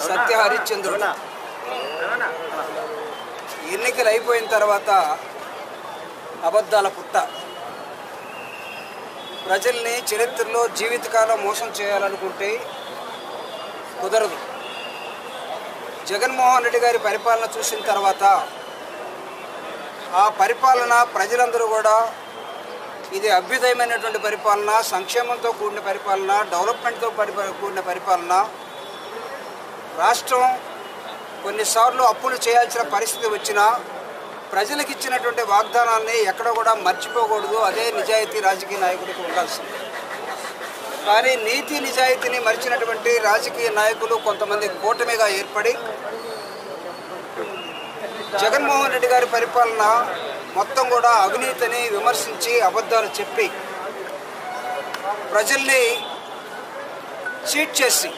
సత్య హరిశ్చంద్రుడు ఎన్నికలు అయిపోయిన తర్వాత అబద్ధాల పుట్ట. ప్రజల్ని చరిత్రలో జీవితకాలం మోసం చేయాలనుకుంటే కుదరదు. జగన్మోహన్ రెడ్డి గారి పరిపాలన చూసిన తర్వాత ఆ పరిపాలన ప్రజలందరూ కూడా ఇది అభ్యుదయమైనటువంటి పరిపాలన, సంక్షేమంతో కూడిన పరిపాలన, డెవలప్మెంట్తో కూడిన పరిపాలన. రాష్ట్రం కొన్నిసార్లు అప్పులు చేయాల్సిన పరిస్థితి వచ్చినా ప్రజలకు ఇచ్చినటువంటి వాగ్దానాన్ని ఎక్కడ కూడా మర్చిపోకూడదు. అదే నిజాయితీ రాజకీయ నాయకుడికి ఉండాల్సింది. కానీ నీతి నిజాయితీని మరిచినటువంటి రాజకీయ నాయకులు కొంతమంది కూటమిగా ఏర్పడి జగన్మోహన్ రెడ్డి గారి పరిపాలన మొత్తం కూడా అవినీతిని విమర్శించి అబద్ధాలు చెప్పి ప్రజల్ని చీట్ చేసి